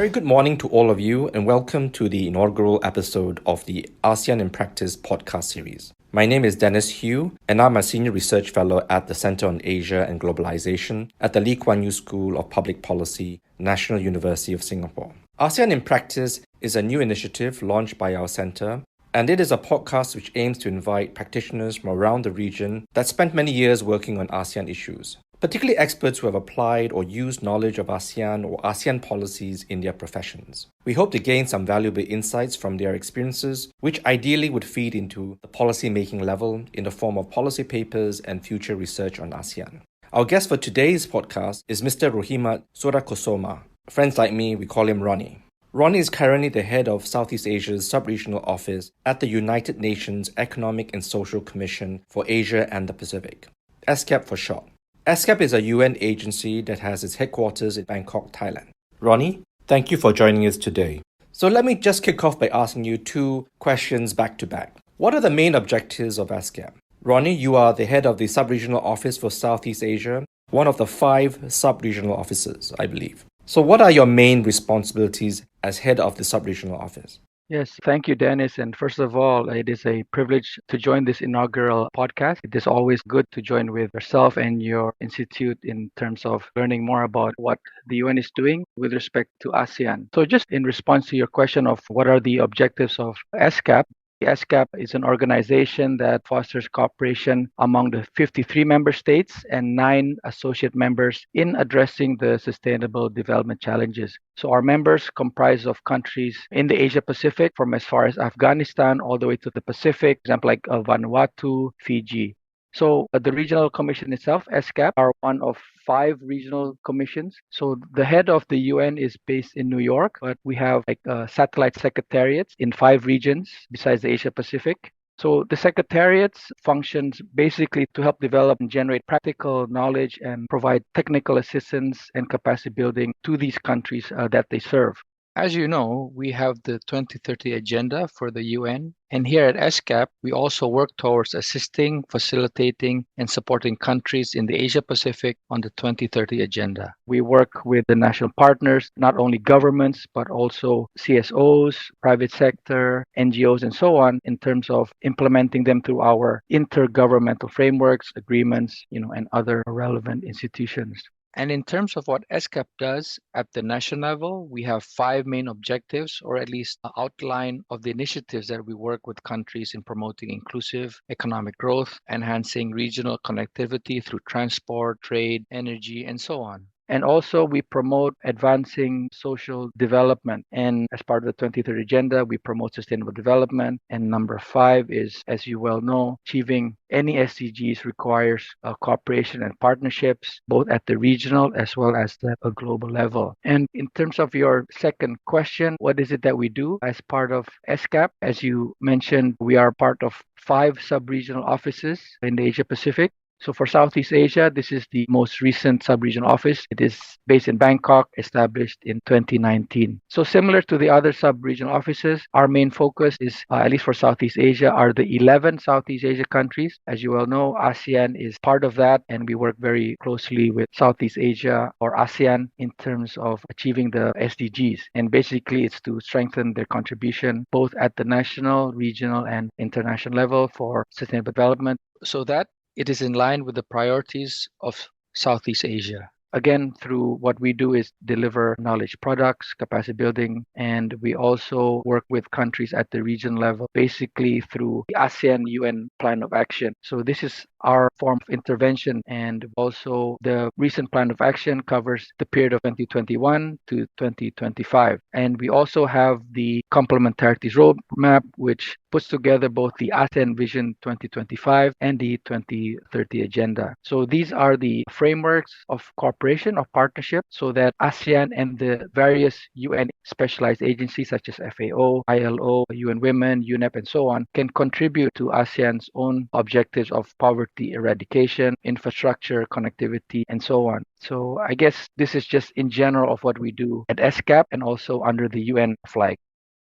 very good morning to all of you, and welcome to the inaugural episode of the ASEAN in Practice podcast series. My name is Dennis Hu, and I'm a Senior Research Fellow at the Center on Asia and Globalization at the Kuan School of Public Policy, National University of Singapore. ASEAN in Practice is a new initiative launched by our center, and it is a podcast which aims to invite practitioners from around the region that spent many years working on ASEAN issues, particularly experts who have applied or used knowledge of ASEAN or ASEAN policies in their professions. We hope to gain some valuable insights from their experiences, which ideally would feed into the policy-making level in the form of policy papers and future research on ASEAN. Our guest for today's podcast is Mr. Ruhimat Soerakoesoemah. Friends like me, we call him Ronnie. Ronnie is currently the head of Southeast Asia's subregional office at the United Nations Economic and Social Commission for Asia and the Pacific, ESCAP for short. ESCAP is a UN agency that has its headquarters in Bangkok, Thailand. Ronnie, thank you for joining us today. So let me just kick off by asking you two questions back to back. What are the main objectives of ESCAP? Ronnie, you are the head of the Subregional Office for Southeast Asia, one of the 5 sub-regional offices, I believe. So what are your main responsibilities as head of the Subregional Office? Yes, thank you, Dennis. And first of all, it is a privilege to join this inaugural podcast. It is always good to join with yourself and your institute in terms of learning more about what the UN is doing with respect to ASEAN. So just in response to your question of what are the objectives of ESCAP, ESCAP is an organization that fosters cooperation among the 53 member states and 9 associate members in addressing the sustainable development challenges. So our members comprise of countries in the Asia Pacific, from as far as Afghanistan all the way to the Pacific, for example, like Vanuatu, Fiji. So the regional commission itself, ESCAP, are one of 5 regional commissions. So the head of the UN is based in New York, but we have satellite secretariats in 5 regions besides the Asia Pacific. So the secretariats functions basically to help develop and generate practical knowledge and provide technical assistance and capacity building to these countries that they serve. As you know, we have the 2030 agenda for the UN, and here at ESCAP, we also work towards assisting, facilitating, and supporting countries in the Asia Pacific on the 2030 agenda. We work with the national partners, not only governments, but also CSOs, private sector, NGOs, and so on, in terms of implementing them through our intergovernmental frameworks, agreements, and other relevant institutions. And in terms of what ESCAP does at the national level, we have 5 main objectives, or at least an outline of the initiatives that we work with countries in promoting inclusive economic growth, enhancing regional connectivity through transport, trade, energy, and so on. And also, we promote advancing social development. And as part of the 2030 agenda, we promote sustainable development. And number 5 is, as you well know, achieving any SDGs requires cooperation and partnerships, both at the regional as well as the global level. And in terms of your second question, what is it that we do as part of ESCAP? As you mentioned, we are part of 5 sub-regional offices in the Asia Pacific. So for Southeast Asia, this is the most recent sub-regional office. It is based in Bangkok, established in 2019. So similar to the other sub-regional offices, our main focus is, at least for Southeast Asia, are the 11 Southeast Asia countries. As you well know, ASEAN is part of that, and we work very closely with Southeast Asia or ASEAN in terms of achieving the SDGs. And basically, it's to strengthen their contribution both at the national, regional, and international level for sustainable development, so that it is in line with the priorities of Southeast Asia. Again, through what we do is deliver knowledge products, capacity building, and we also work with countries at the region level, basically through the ASEAN UN Plan of Action. So this is our form of intervention, and also the recent plan of action covers the period of 2021 to 2025. And we also have the complementarities roadmap, which puts together both the ASEAN Vision 2025 and the 2030 agenda. So these are the frameworks of cooperation, of partnership, so that ASEAN and the various UN specialized agencies such as FAO, ILO, UN Women, UNEP, and so on can contribute to ASEAN's own objectives of poverty eradication, infrastructure, connectivity, and so on. So I guess this is just in general of what we do at ESCAP and also under the UN flag.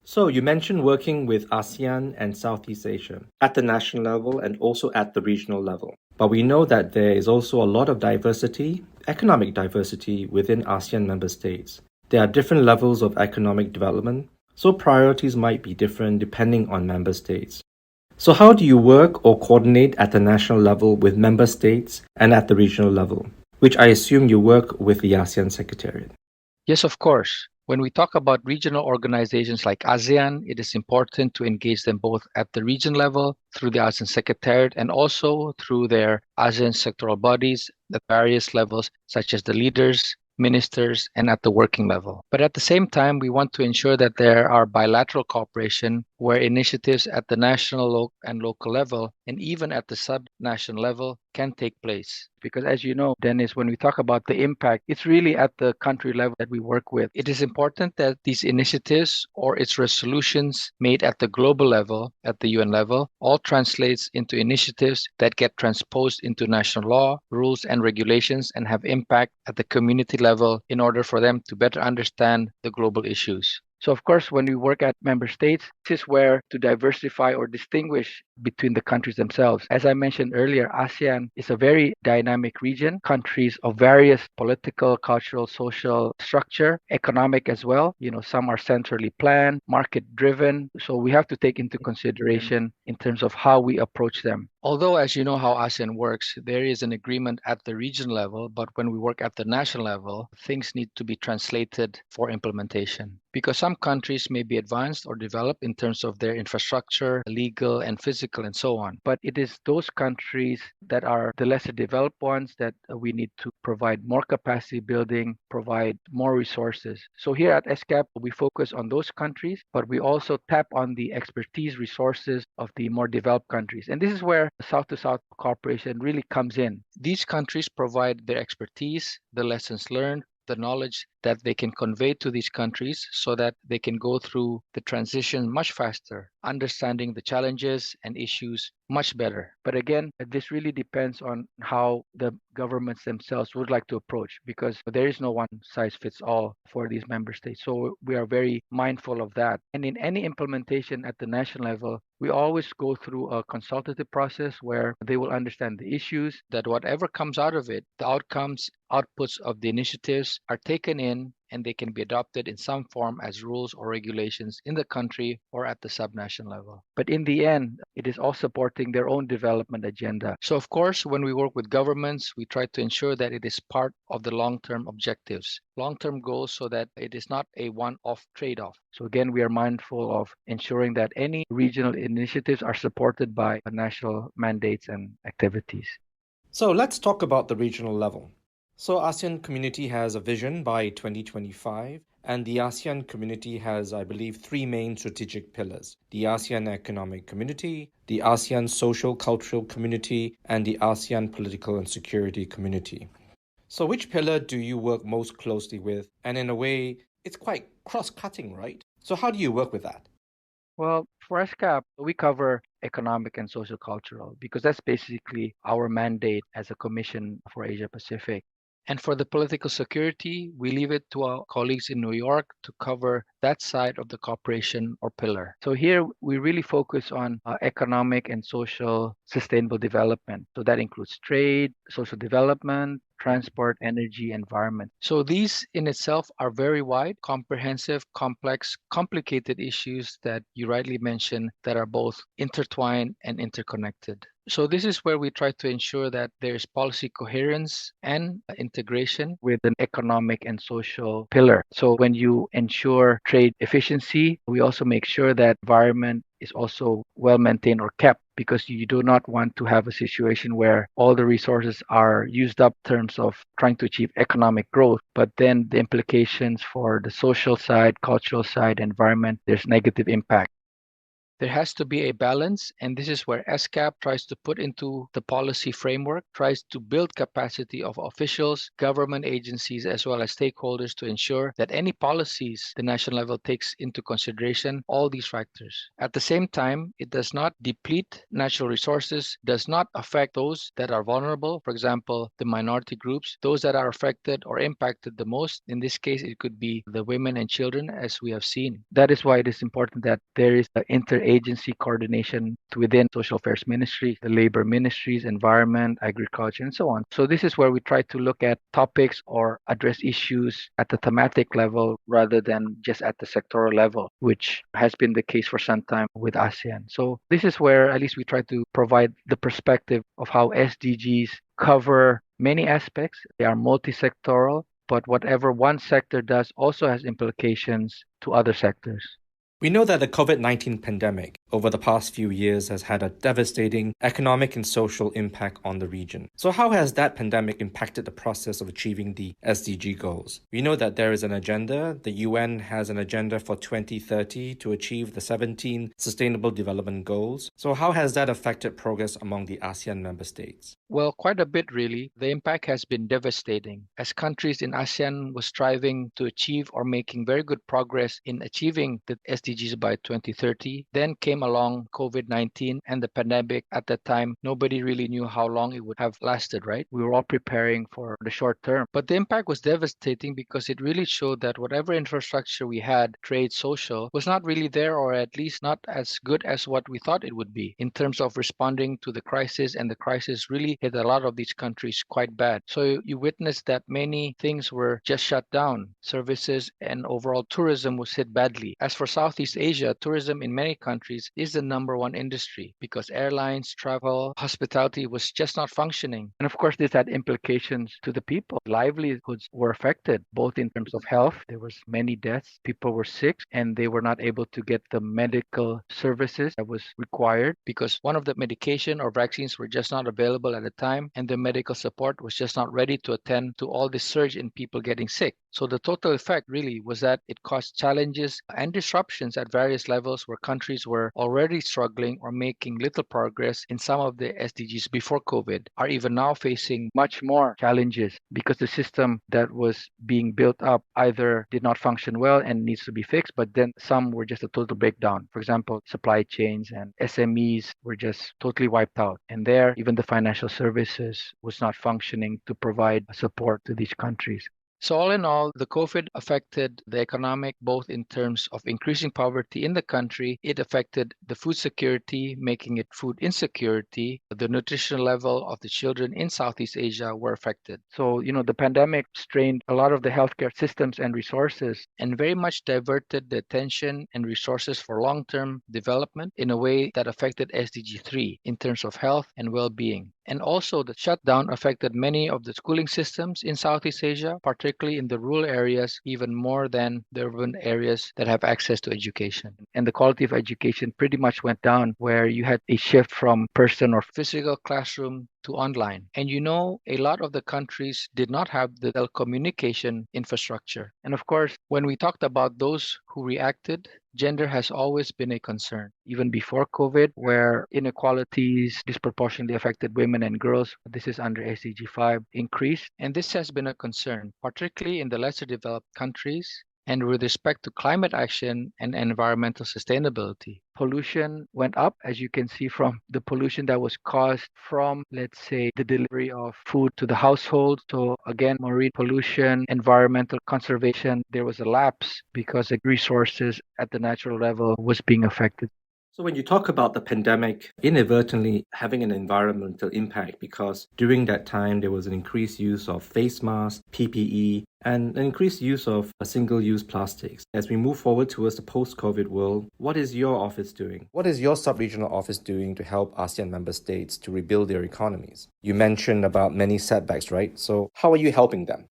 So you mentioned working with ASEAN and Southeast Asia at the national level and also at the regional level. But we know that there is also a lot of diversity, economic diversity within ASEAN member states. there are different levels of economic development, so priorities might be different depending on member states. So how do you work or coordinate at the national level with member states and at the regional level, which I assume you work with the ASEAN Secretariat? Yes, of course. When we talk about regional organizations like ASEAN, it is important to engage them both at the region level through the ASEAN Secretariat and also through their ASEAN sectoral bodies at various levels, such as the leaders, ministers, and at the working level. But at the same time, we want to ensure that there are bilateral cooperation where initiatives at the national and local level, and even at the sub-national level, can take place. Because as you know, Dennis, when we talk about the impact, it's really at the country level that we work with. It is important that these initiatives or its resolutions made at the global level, at the UN level, all translates into initiatives that get transposed into national law, rules, and regulations and have impact at the community level in order for them to better understand the global issues. So, of course, when we work at member states, this is where to diversify or distinguish between the countries themselves. As I mentioned earlier, ASEAN is a very dynamic region, countries of various political, cultural, social structure, economic as well. Some are centrally planned, market driven. So we have to take into consideration in terms of how we approach them. Although, as you know how ASEAN works, there is an agreement at the region level, but when we work at the national level, things need to be translated for implementation. Because some countries may be advanced or developed in terms of their infrastructure, legal and physical, and so on. But it is those countries that are the lesser developed ones that we need to provide more capacity building, provide more resources. So here at ESCAP, we focus on those countries, but we also tap on the expertise resources of the more developed countries. And this is where South-to-South cooperation really comes in. These countries provide their expertise, the lessons learned, the knowledge that they can convey to these countries so that they can go through the transition much faster, understanding the challenges and issues much better. But again, this really depends on how the governments themselves would like to approach, because there is no one size fits all for these member states. So we are very mindful of that. And in any implementation at the national level, we always go through a consultative process where they will understand the issues, that whatever comes out of it, the outputs of the initiatives are taken in and they can be adopted in some form as rules or regulations in the country or at the subnational level. But in the end, it is all supporting their own development agenda. So of course, when we work with governments, we try to ensure that it is part of the long-term objectives, long-term goals, so that it is not a one-off trade-off. So again, we are mindful of ensuring that any regional initiatives are supported by national mandates and activities. So let's talk about the regional level. So ASEAN Community has a vision by 2025, and the ASEAN Community has, I believe, three main strategic pillars: the ASEAN Economic Community, the ASEAN Social Cultural Community, and the ASEAN Political and Security Community. So which pillar do you work most closely with? And in a way, it's quite cross-cutting, right? So how do you work with that? Well, for ESCAP, we cover economic and social cultural because that's basically our mandate as a commission for Asia Pacific. And for the political security, we leave it to our colleagues in New York to cover that side of the cooperation or pillar. So here we really focus on economic and social sustainable development. So that includes trade, social development, transport, energy, environment. So these in itself are very wide, comprehensive, complex, complicated issues that you rightly mentioned that are both intertwined and interconnected. So this is where we try to ensure that there's policy coherence and integration with an economic and social pillar. So when you ensure trade efficiency, we also make sure that environment is also well maintained or kept, because you do not want to have a situation where all the resources are used up in terms of trying to achieve economic growth, but then the implications for the social side, cultural side, environment, there's negative impact. There has to be a balance, and this is where ESCAP tries to put into the policy framework, tries to build capacity of officials, government agencies, as well as stakeholders to ensure that any policies the national level takes into consideration all these factors. At the same time, it does not deplete natural resources, does not affect those that are vulnerable, for example, the minority groups, those that are affected or impacted the most. In this case, it could be the women and children, as we have seen. That is why it is important that there is an interagency agency coordination within social affairs ministry, the labor ministries, environment, agriculture, and so on. So this is where we try to look at topics or address issues at the thematic level rather than just at the sectoral level, which has been the case for some time with ASEAN. So this is where at least we try to provide the perspective of how SDGs cover many aspects. They are multi-sectoral, but whatever one sector does also has implications to other sectors. We know that the COVID-19 pandemic over the past few years has had a devastating economic and social impact on the region. So how has that pandemic impacted the process of achieving the SDG goals? We know that there is an agenda. The UN has an agenda for 2030 to achieve the 17 Sustainable Development Goals. So how has that affected progress among the ASEAN member states? Well, quite a bit, really. The impact has been devastating, as countries in ASEAN were striving to achieve or making very good progress in achieving the SDGs by 2030. Then came along COVID-19 and the pandemic. At that time, nobody really knew how long it would have lasted, right? We were all preparing for the short term. But the impact was devastating because it really showed that whatever infrastructure we had, trade, social, was not really there, or at least not as good as what we thought it would be in terms of responding to the crisis. And the crisis really hit a lot of these countries quite bad. So you witnessed that many things were just shut down. Services and overall tourism was hit badly. As for Southeast Asia, tourism in many countries is the number one industry because airlines, travel, hospitality was just not functioning. And of course, this had implications to the people. Livelihoods were affected, both in terms of health. There was many deaths. People were sick and they were not able to get the medical services that was required because one of the medication or vaccines were just not available at the time, and the medical support was just not ready to attend to all this surge in people getting sick. So the total effect really was that it caused challenges and disruptions at various levels where countries were already struggling or making little progress in some of the SDGs before COVID are even now facing much more challenges because the system that was being built up either did not function well and needs to be fixed, but then some were just a total breakdown. For example, supply chains and SMEs were just totally wiped out. And there, even the financial services was not functioning to provide support to these countries. So all in all, the COVID affected the economic, both in terms of increasing poverty in the country. It affected the food security, making it food insecurity. The nutritional level of the children in Southeast Asia were affected. So, the pandemic strained a lot of the healthcare systems and resources and very much diverted the attention and resources for long-term development in a way that affected SDG 3 in terms of health and well-being. And also the shutdown affected many of the schooling systems in Southeast Asia, particularly in the rural areas, even more than the urban areas that have access to education. And the quality of education pretty much went down, where you had a shift from person or physical classroom to online. And a lot of the countries did not have the telecommunication infrastructure. And of course, when we talked about those who reacted, gender has always been a concern, even before COVID, where inequalities disproportionately affected women and girls. This is under SDG 5 increased. And this has been a concern, particularly in the lesser developed countries and with respect to climate action and environmental sustainability. Pollution went up, as you can see from the pollution that was caused from, let's say, the delivery of food to the household. So again, marine pollution, environmental conservation, there was a lapse because the resources at the natural level was being affected. So when you talk about the pandemic inadvertently having an environmental impact, because during that time there was an increased use of face masks, PPE, and an increased use of single-use plastics. As we move forward towards the post-COVID world, what is your office doing? What is your sub-regional office doing to help ASEAN member states to rebuild their economies? You mentioned about many setbacks, right? So how are you helping them?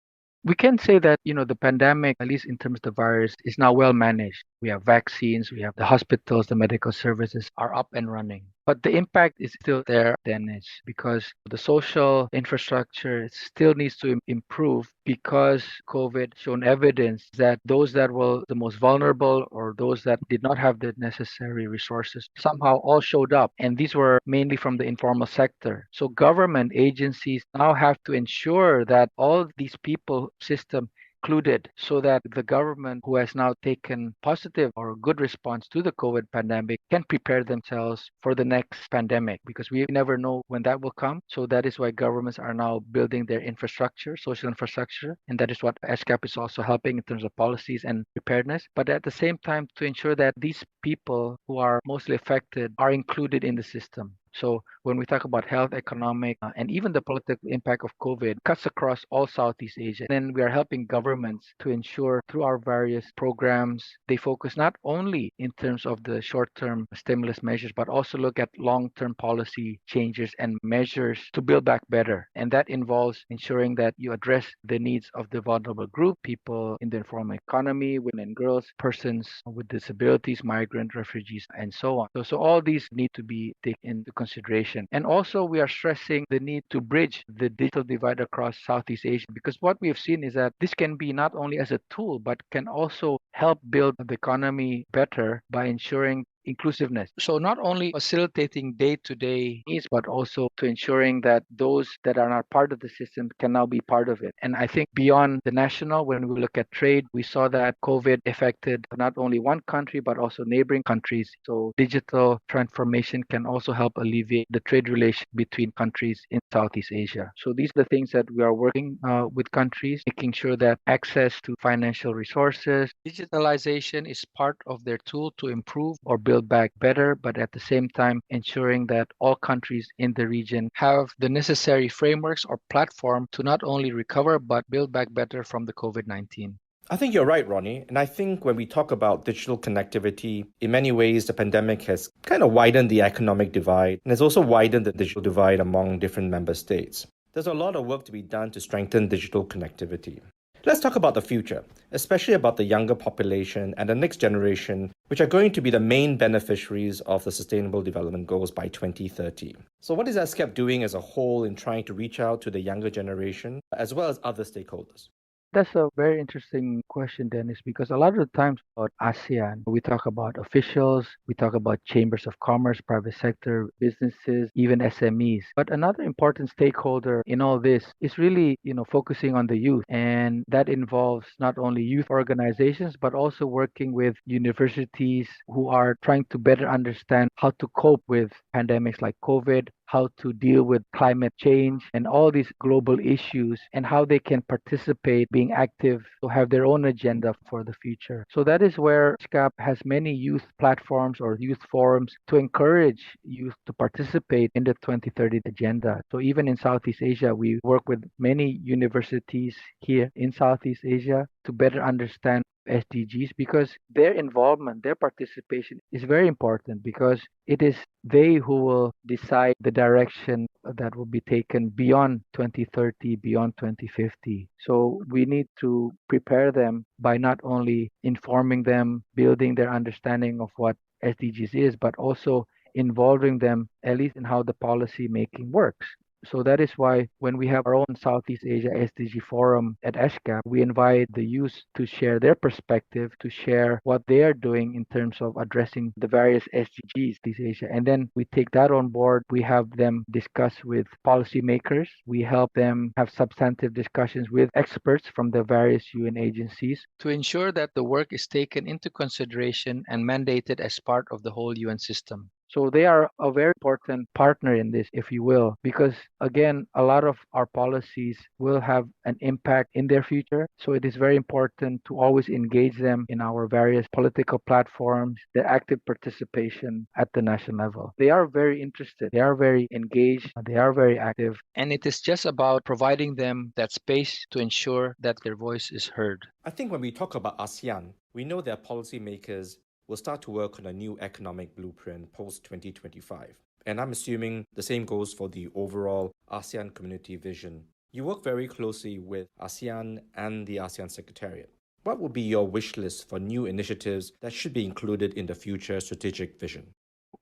We can say that, the pandemic, at least in terms of the virus, is now well managed. We have vaccines, we have the hospitals, the medical services are up and running. But the impact is still there, Dennis, because the social infrastructure still needs to improve because COVID shown evidence that those that were the most vulnerable or those that did not have the necessary resources somehow all showed up. And these were mainly from the informal sector. So government agencies now have to ensure that all these people system included so that the government who has now taken positive or good response to the COVID pandemic can prepare themselves for the next pandemic, because we never know when that will come. So that is why governments are now building their infrastructure, social infrastructure, and that is what ESCAP is also helping in terms of policies and preparedness. But at the same time, to ensure that these people who are mostly affected are included in the system. So when we talk about health, economic, and even the political impact of COVID cuts across all Southeast Asia. And then we are helping governments to ensure through our various programs, they focus not only in terms of the short-term stimulus measures, but also look at long-term policy changes and measures to build back better. And that involves ensuring that you address the needs of the vulnerable group, people in the informal economy, women and girls, persons with disabilities, migrant refugees, and so on. So all these need to be taken into consideration. And also we are stressing the need to bridge the digital divide across Southeast Asia, because what we have seen is that this can be not only as a tool, but can also help build the economy better by ensuring inclusiveness. So not only facilitating day-to-day needs, but also to ensuring that those that are not part of the system can now be part of it. And I think beyond the national, when we look at trade, we saw that COVID affected not only one country, but also neighboring countries. So digital transformation can also help alleviate the trade relation between countries in Southeast Asia. So these are the things that we are working with countries, making sure that access to financial resources, digitalization is part of their tool to improve or build back better, but at the same time ensuring that all countries in the region have the necessary frameworks or platform to not only recover but build back better from the COVID-19. I think you're right, Ronnie. And I think when we talk about digital connectivity, in many ways, the pandemic has kind of widened the economic divide and has also widened the digital divide among different member states. There's a lot of work to be done to strengthen digital connectivity. Let's talk about the future, especially about the younger population and the next generation, which are going to be the main beneficiaries of the Sustainable Development Goals by 2030. So what is ESCAP doing as a whole in trying to reach out to the younger generation, as well as other stakeholders? That's a very interesting question, Dennis, because a lot of the times about ASEAN, we talk about officials, we talk about chambers of commerce, private sector, businesses, even SMEs. But another important stakeholder in all this is really, focusing on the youth. And that involves not only youth organizations, but also working with universities who are trying to better understand how to cope with pandemics like COVID, how to deal with climate change and all these global issues, and how they can participate, being active, to have their own agenda for the future. So that is where SCAP has many youth platforms or youth forums to encourage youth to participate in the 2030 agenda. So even in Southeast Asia, we work with many universities here in Southeast Asia to better understand SDGs, because their involvement, their participation is very important, because it is they who will decide the direction that will be taken beyond 2030, beyond 2050. So we need to prepare them by not only informing them, building their understanding of what SDGs is, but also involving them at least in how the policy making works. So that is why when we have our own Southeast Asia SDG forum at ESCAP, we invite the youth to share their perspective, to share what they are doing in terms of addressing the various SDGs Southeast Asia. And then we take that on board. We have them discuss with policymakers. We help them have substantive discussions with experts from the various UN agencies to ensure that the work is taken into consideration and mandated as part of the whole UN system. So they are a very important partner in this, if you will, because again, a lot of our policies will have an impact in their future. So it is very important to always engage them in our various political platforms, their active participation at the national level. They are very interested, they are very engaged, they are very active. And it is just about providing them that space to ensure that their voice is heard. I think when we talk about ASEAN, we know that policymakers will start to work on a new economic blueprint post-2025. And I'm assuming the same goes for the overall ASEAN Community Vision. You work very closely with ASEAN and the ASEAN Secretariat. What would be your wish list for new initiatives that should be included in the future strategic vision?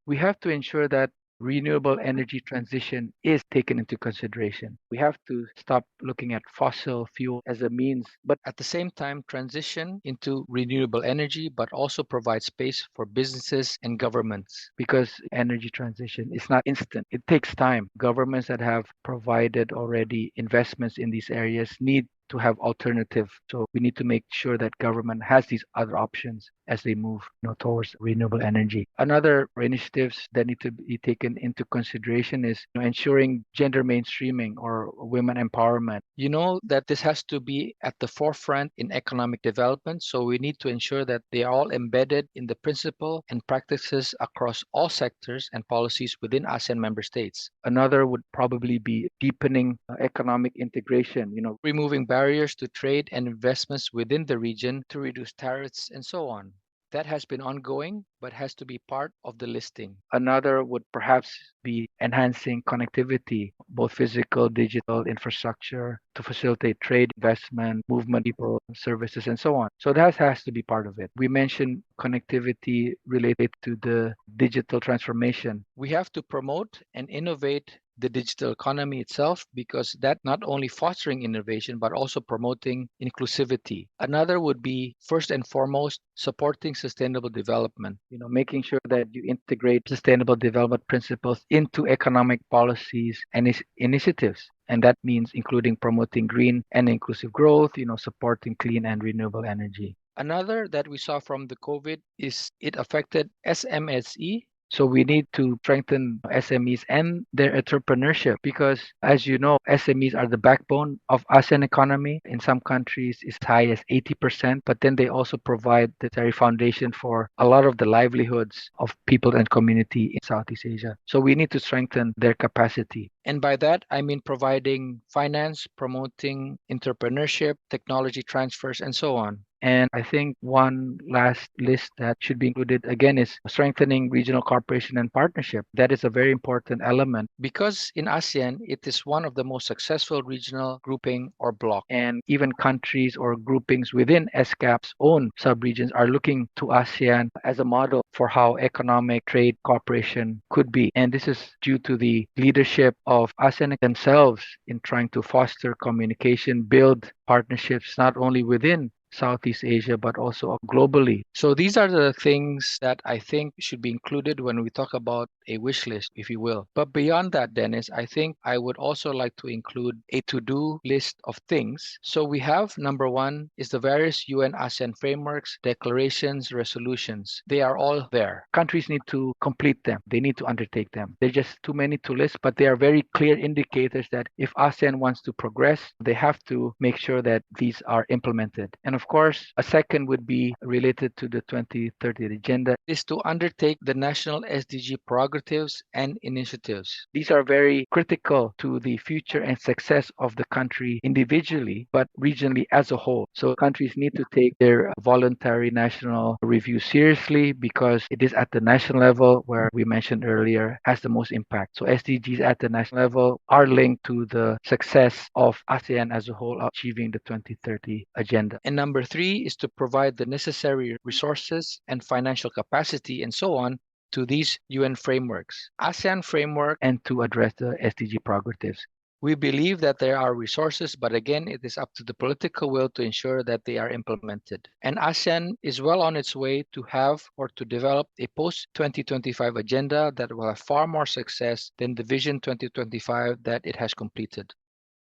We have to ensure that renewable energy transition is taken into consideration. We have to stop looking at fossil fuel as a means, but at the same time transition into renewable energy, but also provide space for businesses and governments, because energy transition is not instant. It takes time. Governments that have provided already investments in these areas need to have alternative. So we need to make sure that government has these other options as they move towards renewable energy. Another initiatives that need to be taken into consideration is ensuring gender mainstreaming or women empowerment. You know that this has to be at the forefront in economic development, so we need to ensure that they are all embedded in the principle and practices across all sectors and policies within ASEAN member states. Another would probably be deepening economic integration, removing barriers to trade and investments within the region to reduce tariffs and so on. That has been ongoing, but has to be part of the listing. Another would perhaps be enhancing connectivity, both physical, digital infrastructure to facilitate trade, investment, movement, people, services, and so on. So that has to be part of it. We mentioned connectivity related to the digital transformation. We have to promote and innovate the digital economy itself, because that not only fostering innovation but also promoting inclusivity. Another would be first and foremost supporting sustainable development, making sure that you integrate sustainable development principles into economic policies and initiatives. And that means including promoting green and inclusive growth, supporting clean and renewable energy. Another that we saw from the COVID is it affected SMSE. So we need to strengthen SMEs and their entrepreneurship, because as you know, SMEs are the backbone of ASEAN economy. In some countries, it's high as 80%, but then they also provide the very foundation for a lot of the livelihoods of people and community in Southeast Asia. So we need to strengthen their capacity. And by that, I mean providing finance, promoting entrepreneurship, technology transfers, and so on. And I think one last list that should be included again is strengthening regional cooperation and partnership. That is a very important element, because in ASEAN, it is one of the most successful regional grouping or bloc. And even countries or groupings within ESCAP's own subregions are looking to ASEAN as a model for how economic trade cooperation could be. And this is due to the leadership of ASEAN themselves in trying to foster communication, build partnerships not only within Southeast Asia, but also globally. So these are the things that I think should be included when we talk about a wish list, if you will. But beyond that, Dennis, I think I would also like to include a to-do list of things. So we have number one is the various UN ASEAN frameworks, declarations, resolutions. They are all there. Countries need to complete them. They need to undertake them. They're just too many to list, but they are very clear indicators that if ASEAN wants to progress, they have to make sure that these are implemented. And of course, a second would be related to the 2030 agenda, is to undertake the national SDG prerogatives and initiatives. These are very critical to the future and success of the country individually, but regionally as a whole. So countries need to take their voluntary national review seriously, because it is at the national level where we mentioned earlier has the most impact. So SDGs at the national level are linked to the success of ASEAN as a whole achieving the 2030 agenda. And number three is to provide the necessary resources and financial capacity and so on to these UN frameworks, ASEAN framework, and to address the SDG prerogatives. We believe that there are resources, but again, it is up to the political will to ensure that they are implemented. And ASEAN is well on its way to have or to develop a post-2025 agenda that will have far more success than the Vision 2025 that it has completed.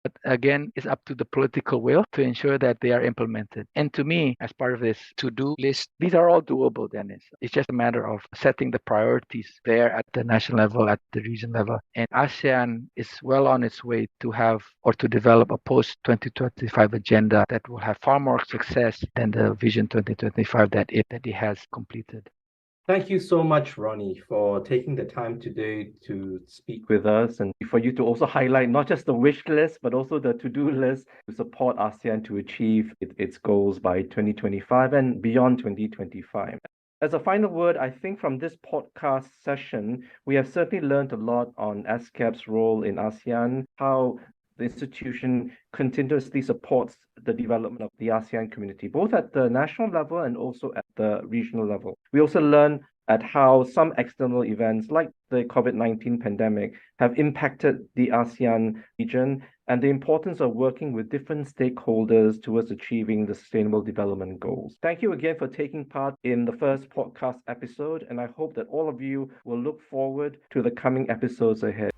But again, it's up to the political will to ensure that they are implemented. And to me, as part of this to-do list, these are all doable, Dennis. It's just a matter of setting the priorities there at the national level, at the region level. And ASEAN is well on its way to have or to develop a post-2025 agenda that will have far more success than the Vision 2025 that it has completed. Thank you so much, Ronnie, for taking the time today to speak with us and for you to also highlight not just the wish list, but also the to-do list to support ASEAN to achieve its goals by 2025 and beyond 2025. As a final word, I think from this podcast session, we have certainly learned a lot on ESCAP's role in ASEAN, how the institution continuously supports the development of the ASEAN community, both at the national level and also at the regional level. We also learn at how some external events like the COVID-19 pandemic have impacted the ASEAN region and the importance of working with different stakeholders towards achieving the Sustainable Development Goals. Thank you again for taking part in the first podcast episode, and I hope that all of you will look forward to the coming episodes ahead.